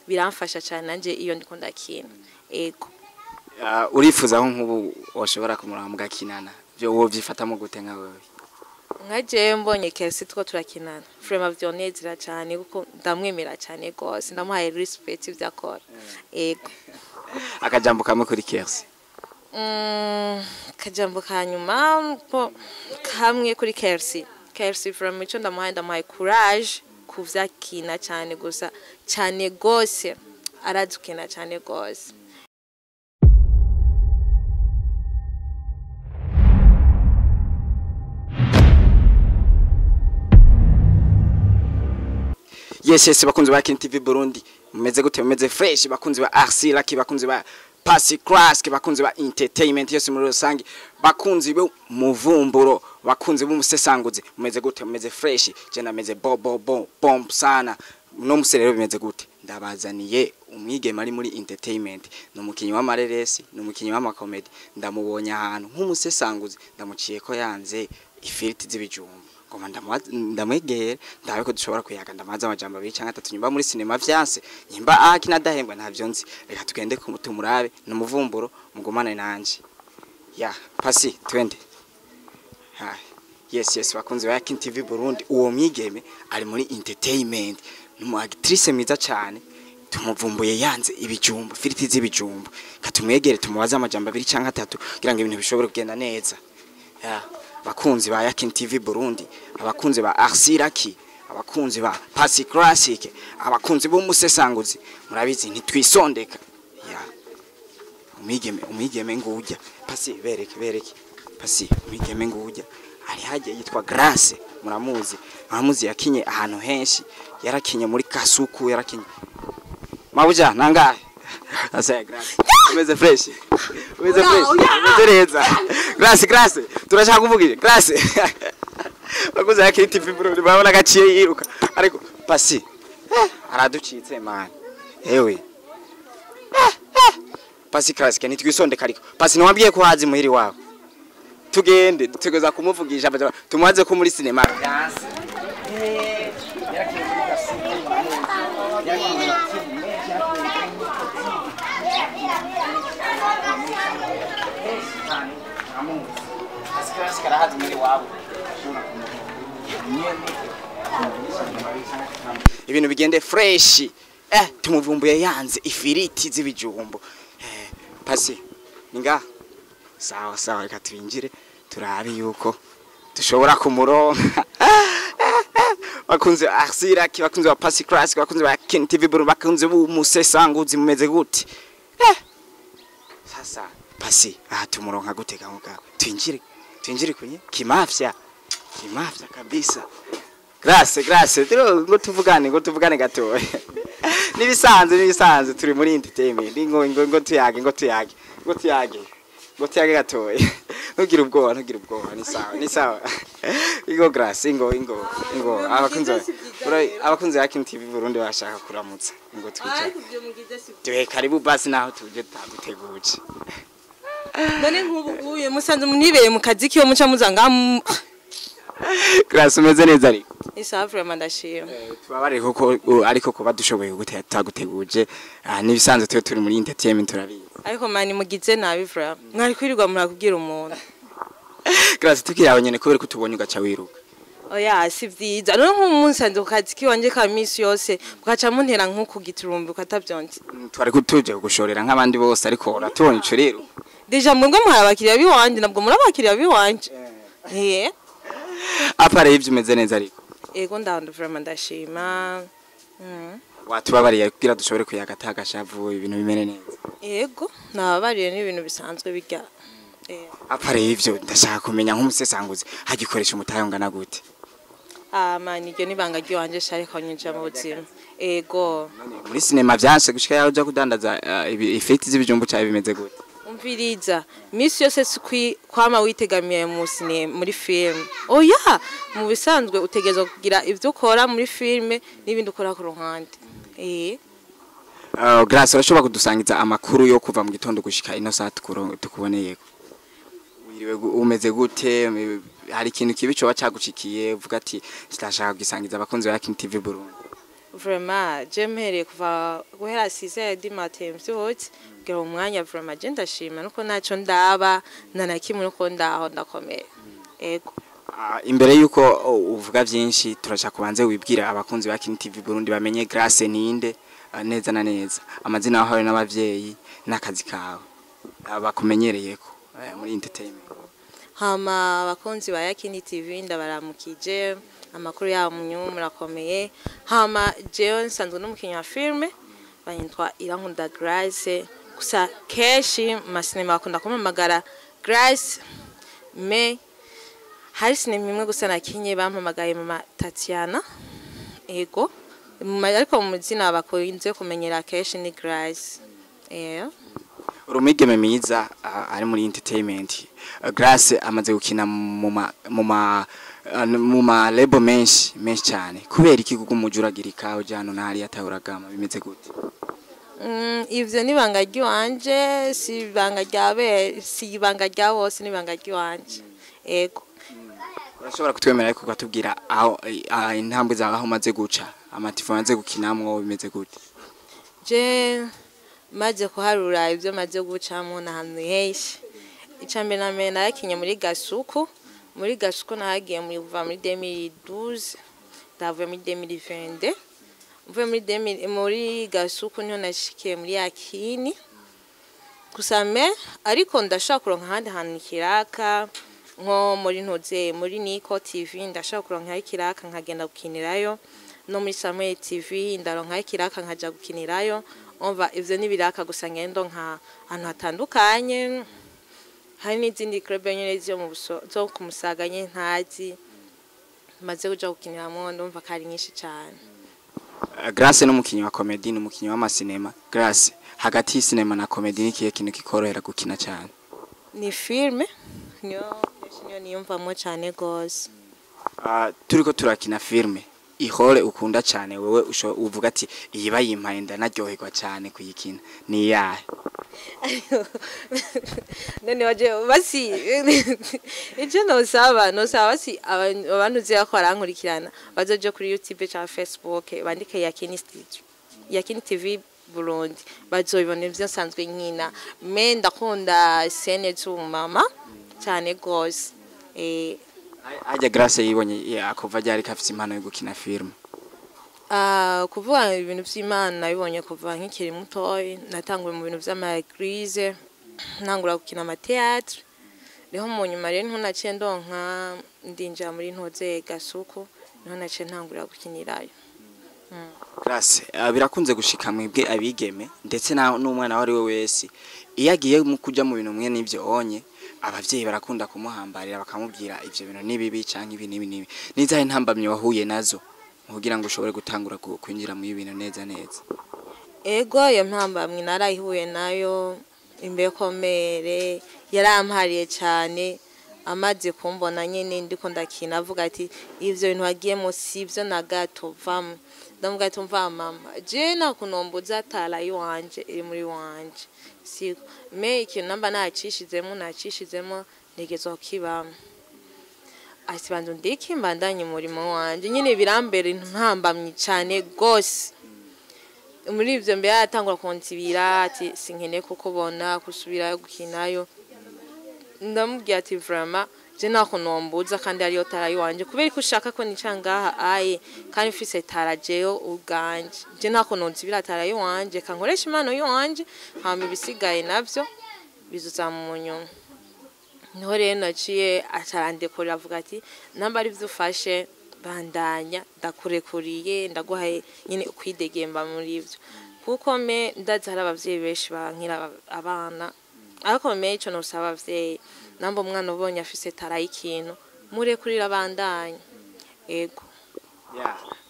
biramfasha cyane nanje iyo ndiko ndakina ego urifuza aho nk'ubu washobora kumuraba mugakinana byo wo byifatamo gute nka wewe nkaje mbonye Kelsi two turakinana frema vyonezera cyane kuko ndamwemera cyane gose ndamuhaye respect ivyakora ego akajambo kamwe kuri Kelsi kajambo kanyuma kamwe kuri Kelsi from ico ndamuhaye courage kuvyakina cyane gusa cyane gose arazukina cyane gose yes bakunzi ba TV Burundi mumeze gute mumeze fresh bakunzi ba Arcy Lucky bakunzi ba Pasi Class bakunzi ba entertainment yose muri rusangi bakunzi bo muvumburo bakunzi b'umusesanguzi mumeze gute mumeze fresh je nameze bomb sana no muserero bimeze gute ndabazaniye umwigeme ari muri entertainment no mukinyi wa mareresi no mukinyi wa makomedi ndamubonye ahantu nk'umusesanguzi ndamuciye ko yanze ifiriti z'ibijumba ngoma ndamwegere ndabe ko dushobora kuyaga ndamaza amajambo abiri cyangwa atatu nyimba muri cinema vyanse nyimba kinadahembwa ntavyo nzi reka tugende ku mutumurabe no muvumburo mugumane nanje ya Pasi twende ha yes bakunzi ba TV Burundi uwo mwigeme ari muri entertainment numu actrice mwiza cyane tumuvumbuye yanze ibijumba firiti z'ibijumba katumwegere tumubaza amajambo abiri cyangwa atatu kugira ngo ibintu bishobore kugenda neza ya bakunzi ba TV Burundi abakunzi ba Arcy Lucky abakunzi ba Pasi Classic abakunzi b'umusesanguzi murabizi ntitwisondeka ya umwigeme ngujya Pasi bereke Pasi umwigeme ngujya ari hagiye yitwa Grace muramuzi yakinye ahantu henshi yarakinye muri Kasuku yarakinye mabuja nangahe asa Grace umeze fresh umeze neza Grace turashaka kuvugira Grace bakuza yake TV Burundi babona gaciye yiruka ariko Pasi araducitse man ewe Pasi Class kani twisondeka ariko Pasi nwabwiye ko hazi muhiri wawe tugende dutegeza kumuvugisha tumuhaze ko muri cinema Grace ibintu bigende fresh tumuvumbuye yanze ifiriti z'ibijumbo Pasi ninga sawa reka twinjire turabe yuko dushobora kumuronka bakunze Arcy Lucky bakunze ba Pasi Class bakunze ba TV Burundi bakunze b'umusesanguzi mumeze gute sasa Pasi tumuronka gute gahuga twinjire kunye kimafya kabisa Grace ngo tuvugane gatoya nibisanzwe turi muri entertainment ngo tuyage gatoya ntugira ubwoba ni sawa ingo Grace ingo abakunze ya TV Burundi bashaka kuramutsa ngo twicara tuwe karibu basi naho tuje taguteguje none nk'ubu uye musanze munibeye mu kazi kiyo muca muzanga Grace umeze neza ariko isa vraiment ndashima tubabare koko ariko ko badushoboye gutaguteguje nibisanzwe turi muri entertainment turabiye ariko mani mugize nabi vraiment mwari kwirirwa murakubwira umuntu Grace tukirawe nyene kubera ko tubonye ugaca wiruka oya si vyiza none nk'umunsi ku kazi kiwanje ka misi yose mukaca muntera nk'uko giturumbi ukatavyonze twari kutuje gushorera nk'abandi bose ariko uratubonye ico rero deja mwebwe mwabakiriya biwanje nabwo murabakiriya biwanje apare ivyo umeze neza ariko ego ndando vraiment ndashima watubabariye kugira dushobore kuyagata gashavu ibintu bimene neza ego nababariye n'ibintu bisanzwe bijya apare ivyo ndashaka kumenya nk'umusesanguzi hagikoresha umutayo ngana gute mani iryo nibanga ryanje shariko nyinjira mu buzima ego muri cinema vyanse gushika yaho uja kudandaza ifiriti z'ibijumbu cyawe bimeze gute umviriza misi yose kwama witegamiye mu cinema muri film oya mu bisanzwe utegezwe kugira ivyo ukora muri filme n'ibindi ukora ku ruhande Grace urashobora kudusangiza amakuru yo kuva mu gitondo gushika ino saa tukuboneye wiriwe umeze gute hari ikintu kibi cyo bacagucikiye uvuga ati ndashaka kugisangiza abakunzi ba TV Burundi vraiment jemere kuva guhera 6h du matin byose ngira umwanya vraiment je ndashima nuko naco ndaba nanakimwe nuko ndaho ndakomeye ego. Imbere yuko uvuga byinshi turacha kubanze wibwira abakunzi ba Kin TV Burundi bamenye Grace ninde neza na neza amazina yawe n'abavyeyi n'akazi kawe bakumenyereye ko muri entertainment. Hama abakunzi ba Kin TV ndabaramukije amakuru yawo murakomeye. Hama jewe nsanzwe n'umukinyi wa filme banyitwa Irankunda Grace gusa keshi masinema akunda kumamagara Grace me hari sinema imwe gusa nakinye bampamagaye mama Tatiana ego ariko mu zina bakunze kumenyera keshi ni Grace. Urumigeme miza ari muri entertainment. Grace amaze gukina mu ma lebo menshi cyane kubera iki kuko umujuragirika ujano nari atahuragama bimeze gute? Ivyo nibanga ryanje si banga ryabe si banga ryabo si nibanga ryanje ego. Urashobora kutwemera ariko ukatubwira aho intambwe zawe aho maze guca amatifu maze gukinamwo bimeze gute? Je maze kuharura ivyo maze gucamo na hantu henshi. Icambe na mena yakinye muri Gasuku nahagiye muri 2012 ndavuye muri 2020 mvuye muri Gasuku niho nashikiye muri Yakini kusame ariko ndashaka kuronka handi hantu kiraka nko muri ntoze muri Niko TV ndashaka kuronka ikiraka nkagenda gukinirayo no muri Samuel TV ndaronka ikiraka nkaja gukinirayo umva ivyo nibiraka gusa ngendo nka ahantu hatandukanye hari n'izindi club nyene zo kumusaganye ntazi maze kuja gukiniramo ndumva kari nyinshi cyane. Grace n'umukinyi wa comedy n'umukinyi wa masinema. Grace hagati y'sinema na comedy nikiye kintu kikorohera gukina cyane? Ni filme niyo niyumvamo cyane gose. Turiko turakina filme ihore ukunda cyane wewe uvuga ati iyi bayimpaye ndanaryoherwa cyane kuyikina ni yahe? None waje basi icyo nosaba si abantu zira ko arankurikirana bazoje kuri YouTube cyangwa Facebook bandike Yakini TV Burundi bazobibona ivyo sanzwe nkina me ndakunda scene z'umama cyane gose. Ajya Grace yibonye akuva ryari kafite impano yo gukina film? Kuvuga ibintu by'Imana nabibonye kuva nkikiri mutoyi natanguye mu bintu by'amaeglise ntangura gukina amateatre niho mu nyuma rero nto naciye ndonka ndinjira muri ntoze Gasuku niho naciye ntangura gukinirayo. Grace birakunze gushika mwebwe abigeme ndetse n'umwana wari we wese iyo agiye mu kuja mu bintu mwe n'ivyo onye abavyeyi barakunda kumuhambarira bakamubwira ivyo bintu nibibi canke ibi nibi nizahe ntambamye wahuye nazo kugira ngo ushobore gutangura kwinjira mu ibintu neza. Ego iyo mpambamwe narayihuye nayo imbekomere yarampariye cyane amaze kumbona nyene ndiko ndakina avuga ati ivyo bintu wagiyemo sivyo na gato vamo ndavuga ati mva mama je nakunombuza atala yiwanje iri muri wanje siko me ikintu namba nacishizemo nigezwa kibamo asibanzo ndiki mbandanye umurimo wanje nyine birambere ntambamye cyane gose muri ivyo mbe yatangura kunsibira ati sinkene kukubona kusubira gukinayo ndamubwiye ati vraiment je nakunombuza kandi ari yo tarayi wanje kubera ko ushaka ko nicangaha aye kandi ufise tarajeo uganje je nakunonzibira tarayi wanje kankoresha impano yanje hama ibisigaye navyo bizuza mu nyuma. Niho rero naciye atarandekora avuga ati namba ari byo ufashe bandanya ndakurekuriye ndaguhaye nyine ukwidegemba muri ivyo kuko me ndazara abavyeyi benshi bankira abana ariko me ico nosaba abavyeyi namba umwana ubonye afise tarayi ikintu murekurira bandanya ego.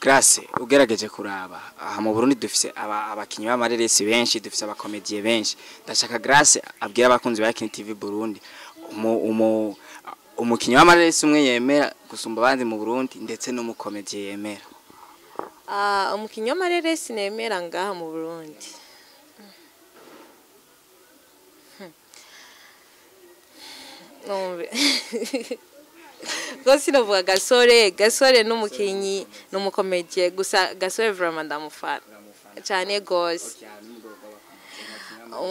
Grace ugerageje kuraba aha mu Burundi dufise abakinyi b'amareresi benshi dufise abakomediye benshi ndashaka Grace abwira abakunzi ba Kin TV Burundi umukinyi w'amareresi umwe yemera gusumba abandi mu Burundi ndetse n'umukomediye yemera. Umukinyi w'amareresi nemera ngaha mu Burundi Gose novuga gasore n'umukinyi n'umukomedie gusa gasore vraiment ndamufana cyane gose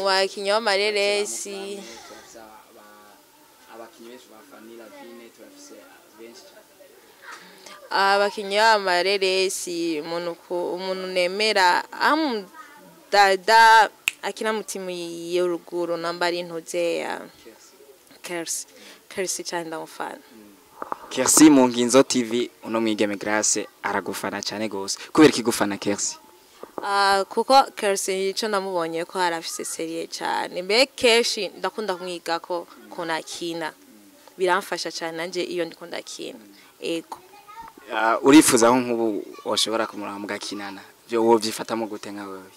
wakinyi w'amareresi abakinyi w'amareresi umuntu nemera dada akina mutimu y'uruguru nambari intuzeya Kersi cyane ndamufana. Kersi mu Nginzo TV uno mwigeme Grace aragufana cyane gose kubera ikigufana Kersi kuko Kersi ico namubonye ko arafise serie cyane mbe keshi ndakunda kumwiga ko konakina biramfasha cyane nanje iyo ndikunda kina ego urifuza aho nkubu washobora kumuramba mugakinana byo wo byifatamo gute nka wewe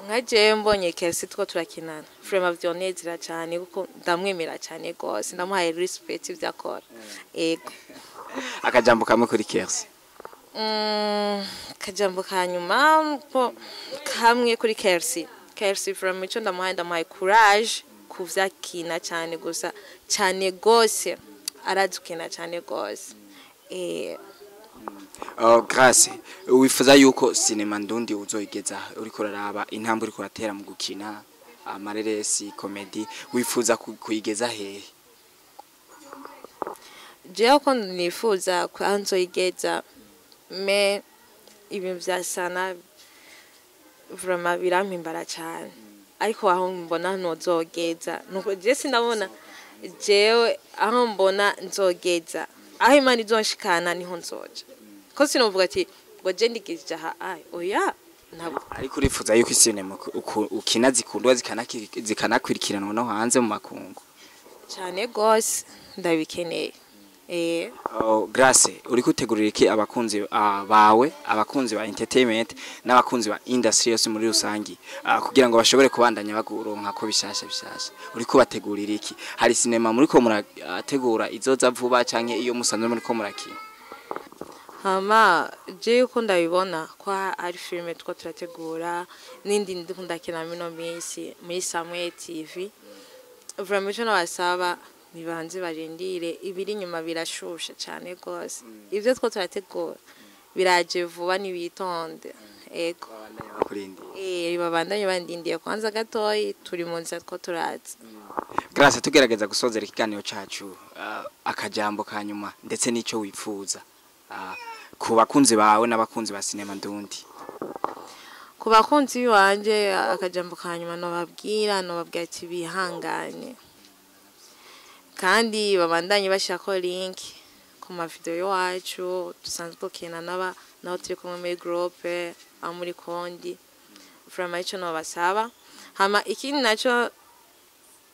nkaje mbonye Kersi two turakinana vraiment vyonezera cyane kuko ndamwemera cyane gose ndamuhaye respect ivyakora ego akajambo kamwe kuri Kersi kajambo kanyuma kamwe kuri Kersi from ico ndamuhaye courage kuvyakina cyane gusa cyane gose aradukina cyane gose Grace wifuza yuko cinema ndundi uzoigeza uriko raraba intambwe uriko ratera mu gukina amareresi comedy wifuza kuyigeza hehe je ko nifuza kwanzoigeza me ibintu vyasana vraiment birampimbara cyane ariko aho mbona nozogeza nuko je sindabona jewe aho mbona nzogeza aho imana izonshikana niho nzoja ko sinovuga ati ngo je ndigije aha oya ntabwo ariko urifuza yuko cinema ukina zikundwa zikanakwirikiranwa no hanze mu makungu cyane gose ndabikeneye Grace uri kutegurira iki abakunzi bawe abakunzi ba entertainment n'abakunzi ba industry yose muri rusangi kugira ngo bashobore kubandanya baguronka ko bishasha uri kubategurira iki hari cinema muri ko murategura izoza vuba canke iyo musanzwe muri ko murakina hama je uko ndabibona ko ari filme two turategura nindi ndikundakina mino minsi muri Samuel TV vraiment cyo nabasaba bibanze barindire ibiri nyuma birashusha cyane gose ivyo two turategura biraje vuba nibitonde ego babandanye bandindiye kwanza gatoyi turi mu nzira two turaza Grace tugerageza gusozera ikiganiro cacu akajambo kanyuma ndetse nico wifuza ku bakunzi bawe n'abakunzi ba cinema ndundi ku bakunzi wanje akajambo kanyuma nobabwira ati bihanganye kandi babandanye bashako link ku ma video yacu dusanzwe dukina naho turi kumwe muri groupe muri kondi vraiment ico nobasaba hama ikindi naco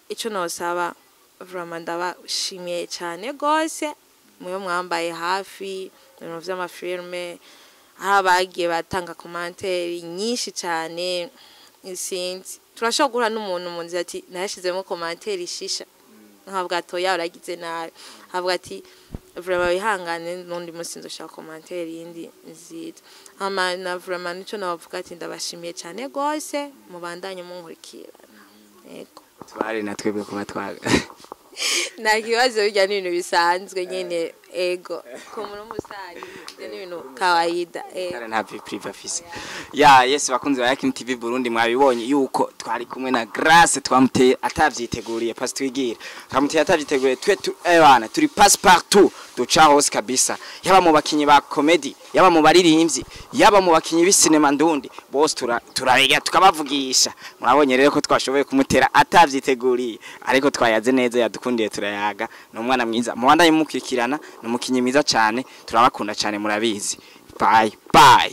ico nosaba vraiment ndabashimiye cyane gose muyo mwambaye hafi ibintu vy'amafilme abagiye batanga commentaire nyinshi cyane isinzi turashobora n'umuntu mu nzira ati nashizemo commentaire ishisha ntabwo atoya uragize nabi havuga ati vraiment bihangane n'undi munsi nzoshaka commentaire yindi nzita ama na vraiment nico navuga ati ndabashimiye cyane gose mubandanye munkurikirana yego twari natwebwe kuba twaga na kibazo bijya n'ibintu bisanzwe nyene ego ko muri umusari n'ibintu kawaida nta priva fisi yes bakunze ba Yakin TV Burundi mwabibonye yuko twari kumwe na Grace twamuteye atavyiteguriye pasi twigira twamuteye atavyiteguriye bana turi pass partout duca hose kabisa yaba mu bakinyi ba comedy yaba mu baririmbyi yaba mu bakinyi b'isinema ndundi bose turarega tukabavugisha murabonye rero ko twashoboye kumutera atavyiteguriye ariko twayaze neza yadukundiye turayaga no mwana mwiza mubandaye mukikirana no mukinyi mwiza cyane turabakunda cyane murabizi bye